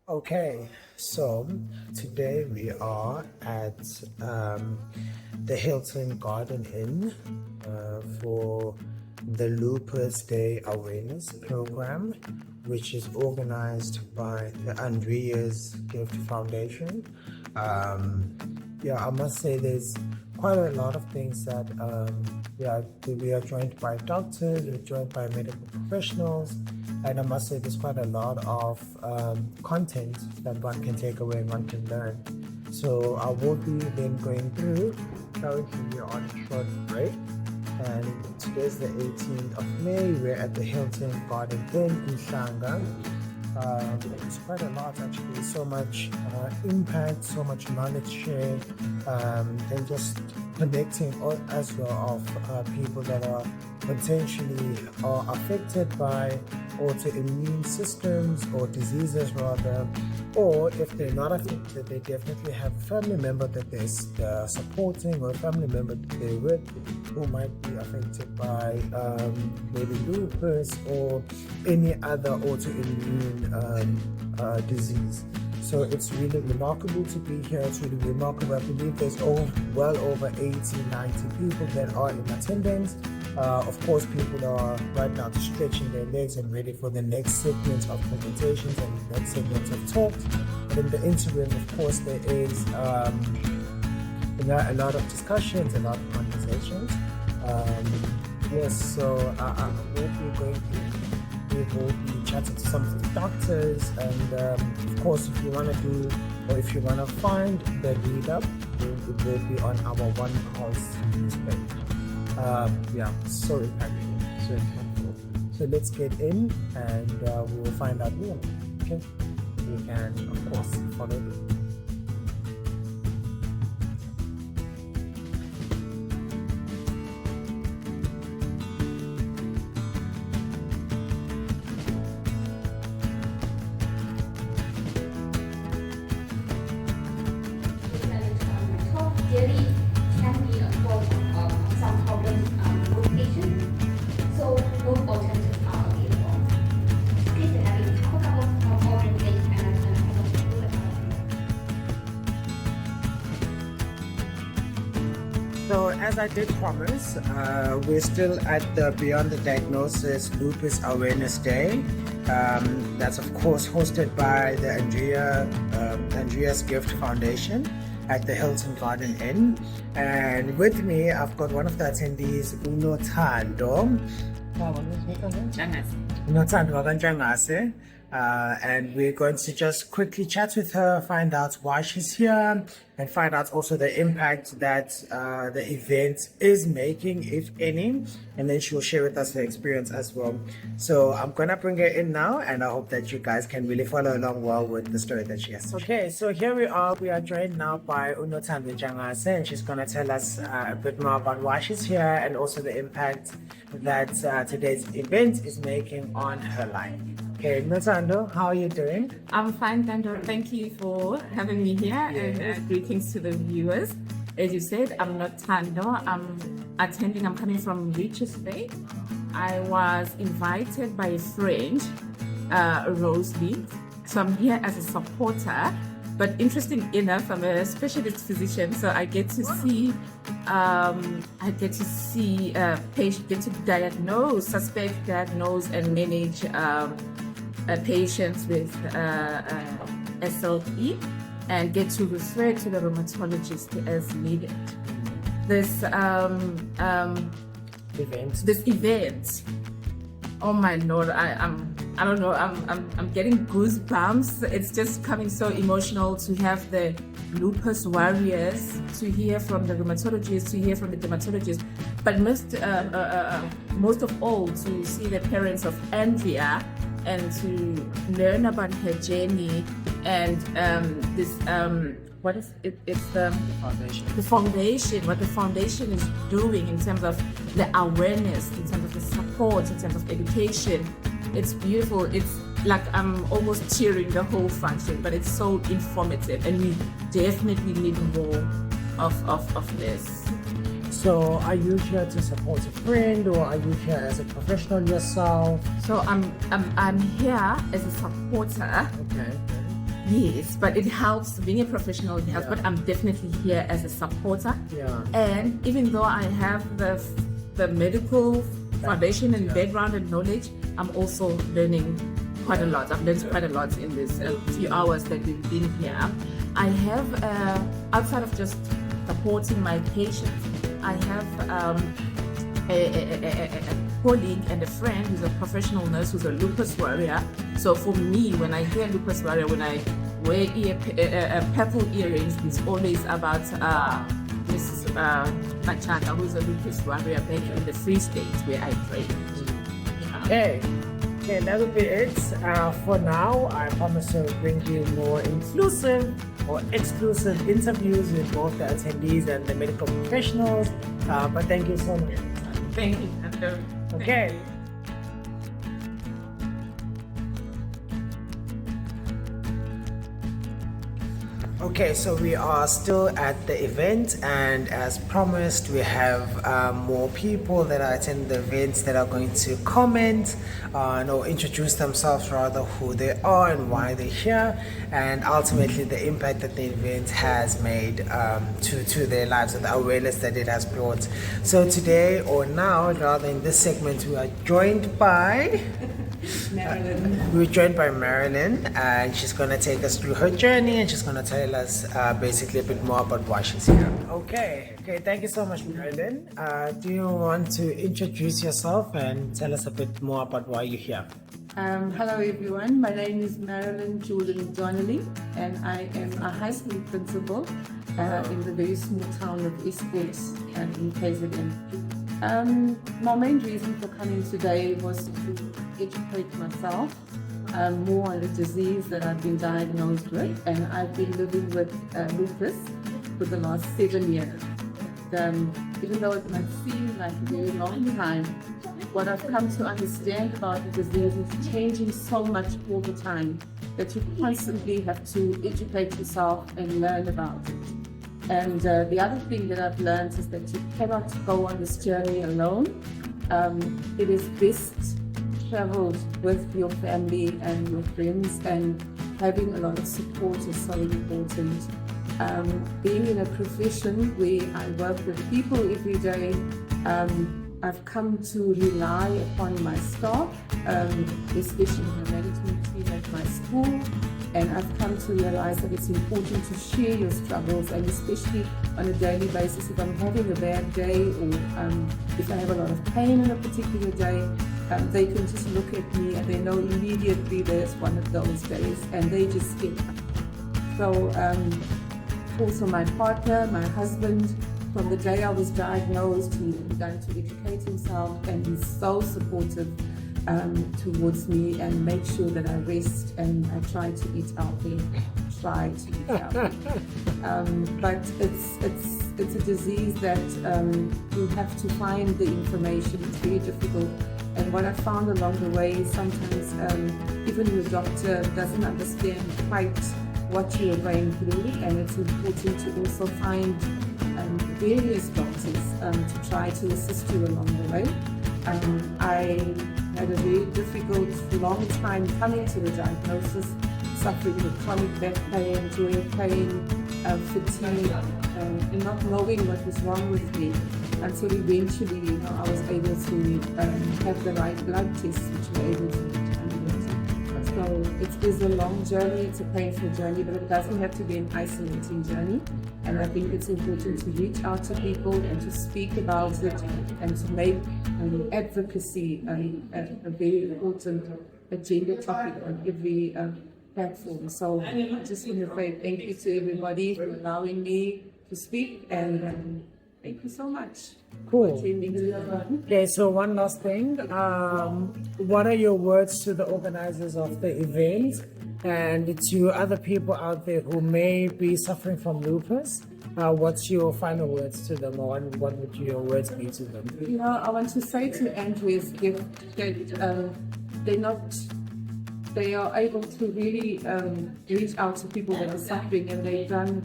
Okay, so today we are at the Hilton Garden Inn for the Lupus Day Awareness Program, which is organized by the Andrea's Gift Foundation. I must say there's quite a lot of things that we are joined by doctors, we're joined by medical professionals, and I must say there's quite a lot of content that one can take away and one can learn. So I will be then going through. Currently we're on a short break, and today's the 18th of May. We're at the Hilton Garden Inn in Shanga. It's quite a lot actually, so much impact, so much knowledge shared, and just connecting as well of people that are potentially affected by autoimmune systems or diseases rather, or if they're not affected, they definitely have a family member that they're supporting, or a family member that they're with who might be affected by maybe lupus or any other autoimmune disease. So it's really remarkable to be here. It's really remarkable. I believe there's well over 80-90 people that are in attendance. Of course, people are right now stretching their legs and ready for the next segment of presentations and the next segment of talks. But in the interim, of course, there is a lot of discussions, a lot of conversations. So we will be chatting to some of the doctors, and of course, if you want to do, or if you want to find the read up, it will be on our OnePulse news page. So impactful. So let's get in, and we will find out more. Okay, you can of course follow it. Dairy can be a cause of some problems with patients, so both alternatives are available. Please have a couple of alternatives and So as I did promise, we're still at the Beyond the Diagnosis Lupus Awareness Day. That's of course hosted by the Andrea's Gift Foundation at the Hilton Garden Inn. And with me, I've got one of the attendees, Unothando. And we're going to just quickly chat with her, find out why she's here, and find out also the impact that the event is making, if any, and then she'll share with us her experience as well. So I'm gonna bring her in now, and I hope that you guys can really follow along well with the story that she has. Okay, so here we are. We are joined now by Unothando Jangase, and she's gonna tell us a bit more about why she's here and also the impact that today's event is making on her life. Okay, Unothando, how are you doing? I'm fine, Thando. Thank you for having me here, and greetings to the viewers. As you said, I'm not Thando. I'm coming from Richards Bay. I was invited by a friend, Rosalie. So I'm here as a supporter. But interesting enough, I'm a specialist physician, so I get to see patients, get to diagnose, suspect, diagnose, and manage patients with SLE, and get to refer to the rheumatologist as needed. This event, oh my Lord, I don't know, I'm getting goosebumps. It's just coming so emotional to have the lupus warriors, to hear from the rheumatologists, to hear from the dermatologists, but most of all to see the parents of Andrea and to learn about her journey and what is it? It's the foundation. What the foundation is doing in terms of the awareness, in terms of the support, in terms of education. It's beautiful. It's like I'm almost cheering the whole function, but it's so informative, and we definitely need more of this. So are you here to support a friend, or are you here as a professional yourself? So I'm here as a supporter. Okay. Yes, but it helps. Being a professional, it helps. But I'm definitely here as a supporter. Yeah. And even though I have the medical foundation and background and knowledge, I'm also learning quite a lot. I've learned quite a lot in this few hours that we've been here. I have, outside of just supporting my patients, I have a colleague and a friend who's a professional nurse who's a lupus warrior. So for me, when I hear lupus warrior, when I wear purple earrings, it's always about Miss Machaka, who's a lupus warrior back in the Free State where I trained. Okay, that will be it for now. I promise to bring you more inclusive or exclusive interviews with both the attendees and the medical professionals. But thank you so much. Thank you, Andrew. Okay. Okay, so we are still at the event, and as promised, we have more people that are attending the events that are going to comment or introduce themselves, rather, who they are and why they're here, and ultimately the impact that the event has made to their lives and the awareness that it has brought. So today, or now, rather, in this segment, we are joined by Marilyn. we're joined by Marilyn, and she's going to take us through her journey, and she's going to tell us basically a bit more about why she's here. Okay, thank you so much, Marilyn. Do you want to introduce yourself and tell us a bit more about why you're here? Hello everyone, my name is Marilyn Jordan Donnelly, and I am a high school principal in the very small town of Eastport in KZN. My main reason for coming today was to educate myself more on the disease that I've been diagnosed with, and I've been living with lupus for the last 7 years. Even though it might seem like a very long time, what I've come to understand about the disease is changing so much all the time that you constantly have to educate yourself and learn about it. And the other thing that I've learned is that you cannot go on this journey alone. It is best traveled with your family and your friends, and having a lot of support is so important. Being in a profession where I work with people every day, I've come to rely upon my staff, especially the management team at my school, and I've come to realize that it's important to share your struggles, and especially on a daily basis. If I'm having a bad day, or if I have a lot of pain on a particular day, they can just look at me and they know immediately there's one of those days, and they just get up. So also my partner, my husband, from the day I was diagnosed, he began to educate himself, and he's so supportive towards me, and make sure that I rest, and I try to eat healthy. But it's a disease that you have to find the information. It's very difficult. And what I found along the way is sometimes even your doctor doesn't understand quite what you are going through, and it's important to also find various doctors to try to assist you along the way. I had a very difficult, long time coming to the diagnosis, suffering with chronic back pain, joint pain, fatigue, and not knowing what was wrong with me, until eventually, I was able to have the right blood tests, which were able to determine it. So it is a long journey, it's a painful journey, but it doesn't have to be an isolating journey. And I think it's important to reach out to people and to speak about it, and to make advocacy a very important agenda topic on every platform. So I just want to say thank you to everybody for allowing me to speak, and thank you so much. Cool. Okay, so one last thing. What are your words to the organizers of the event, and to other people out there who may be suffering from lupus? What's your final words to them, or what would your words be to them? I want to say to Andrews that they are able to really reach out to people that are suffering, and they've done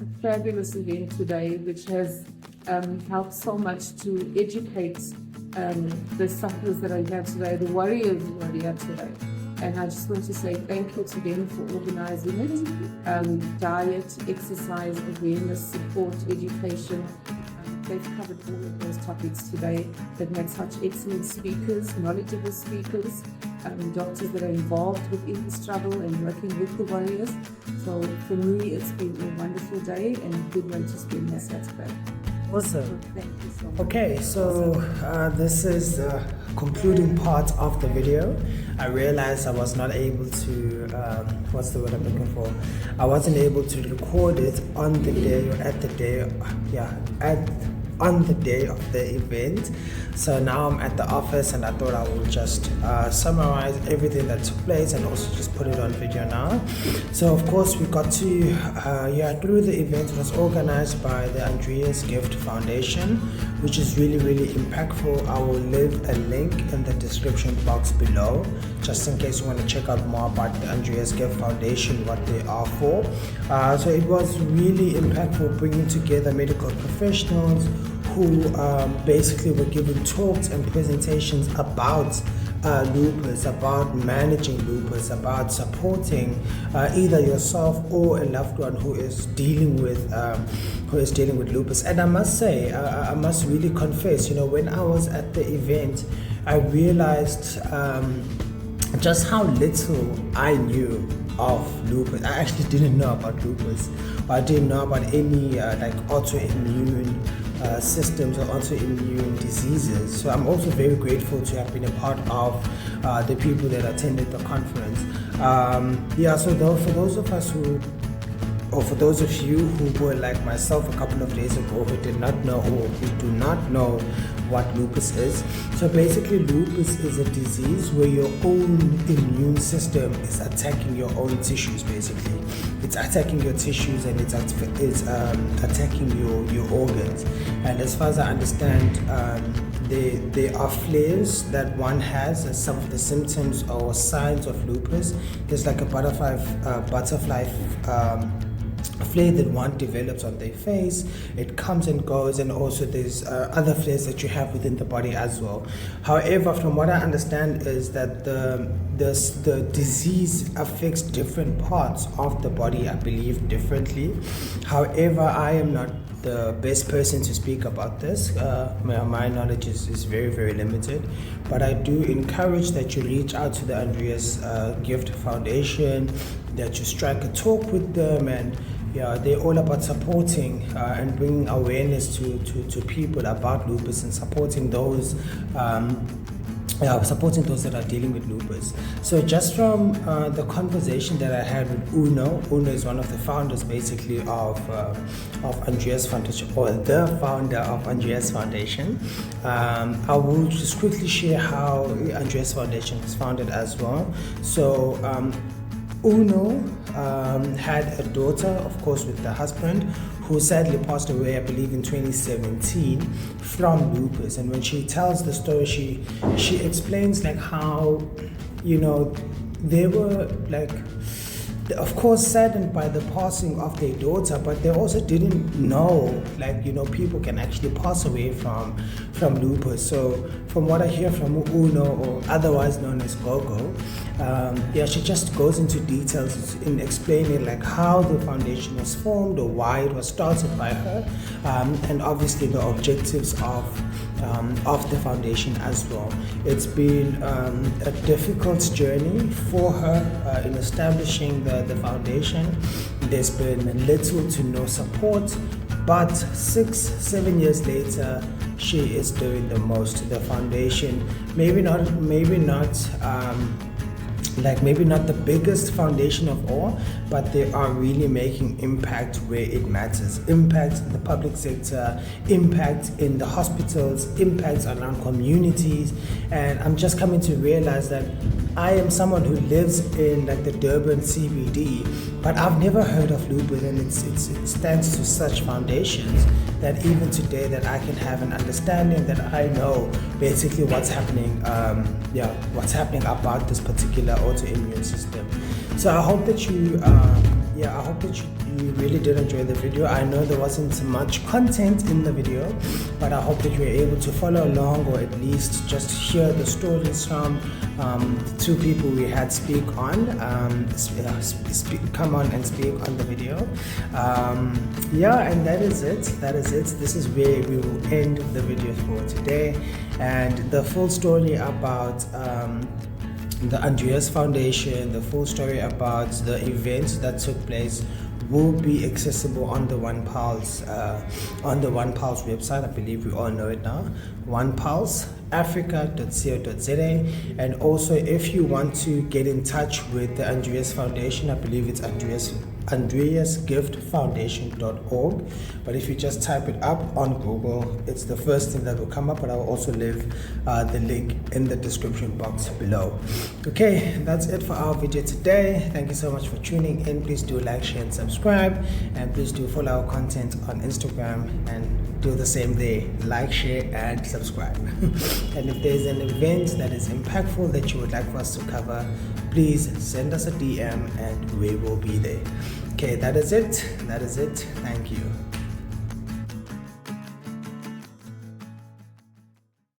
a fabulous event today, which has helped so much to educate the sufferers that are here today, the warriors who are here today. And I just want to say thank you to them for organizing it. Diet, exercise, awareness, support, education. They've covered all of those topics today. They've made such excellent speakers, knowledgeable speakers, doctors that are involved within the struggle and working with the warriors. So for me, it's been a wonderful day and a good way to spend my Saturday. Awesome. Thank you so much. Okay, so this is the concluding part of the video. I realized I was not able to, what's the word I'm looking for? I wasn't able to record it on the day, or at the day, on the day of the event. So now I'm at the office and I thought I would just summarize everything that took place and also just put it on video now. So of course we got to through the event. It was organized by the Andrea's Gift Foundation, which is really impactful. I will leave a link in the description box below just in case you want to check out more about the Andrea's Gift Foundation, what they are for. So it was really impactful, bringing together medical professionals who basically were giving talks and presentations about lupus, about managing lupus, about supporting either yourself or a loved one who is dealing with lupus. And I must say, I must really confess, when I was at the event, I realized just how little I knew of lupus. I actually didn't know about lupus. I didn't know about any like autoimmune systems or autoimmune diseases. So I'm also very grateful to have been a part of the people that attended the conference. So for those of us who, or for those of you who were like myself a couple of days ago who did not know or who do not know what lupus is. So basically lupus is a disease where your own immune system is attacking your own tissues basically. It's attacking your tissues and it's attacking your organs. And as far as I understand, there are flares that one has as some of the symptoms or signs of lupus. There's like a butterfly flare that one develops on their face. It comes and goes, and also there's other flares that you have within the body as well. However, from what I understand is that the disease affects different parts of the body, I believe, differently. However, I am not the best person to speak about this. My knowledge is very limited, but I do encourage that you reach out to the Andrea's Gift Foundation, that you strike a talk with them, and they're all about supporting and bringing awareness to people about lupus and supporting those that are dealing with lupus. So just from the conversation that I had with Uno is one of the founders basically of Andrea's Foundation, or the founder of Andrea's Foundation. I will just quickly share how Andrea's Foundation was founded as well. So Uno had a daughter, of course, with the husband, who sadly passed away, I believe, in 2017 from lupus. And when she tells the story, she explains like how, they were like, of course, saddened by the passing of their daughter, but they also didn't know, people can actually pass away from lupus. So from what I hear from Uno, or otherwise known as Gogo, she just goes into details in explaining like how the foundation was formed or why it was started by her, and obviously the objectives of the foundation as well. It's been a difficult journey for her in establishing the foundation. There's been little to no support, but 6-7 years later, she is doing the most. The foundation, maybe not the biggest foundation of all, but they are really making impact where it matters. Impact in the public sector, impact in the hospitals, impact around communities. And I'm just coming to realize that I am someone who lives in like the Durban CBD, but I've never heard of lupus, and it stands to such foundations that even today that I can have an understanding that I know basically what's happening about this particular autoimmune system. So I hope that yeah, I hope that you really did enjoy the video. I know there wasn't much content in the video, but I hope that you were able to follow along, or at least just hear the stories from the two people we had speak on, come on and speak on the video. Yeah, and that is it. This is where we will end the video for today, and the full story about the Andreas Foundation, the full story about the events that took place will be accessible on the OnePulse website. I believe we all know it now, OnePulseAfrica.co.za. And also, if you want to get in touch with the Andreas Foundation, I believe it's AndreasGiftFoundation.org, but if you just type it up on Google, it's the first thing that will come up, but I will also leave the link in the description box below. Okay, that's it for our video today. Thank you so much for tuning in. Please do like, share and subscribe, and please do follow our content on Instagram and do the same there, like, share and subscribe. And if there's an event that is impactful that you would like for us to cover, please send us a DM and we will be there. Okay, that is it. Thank you.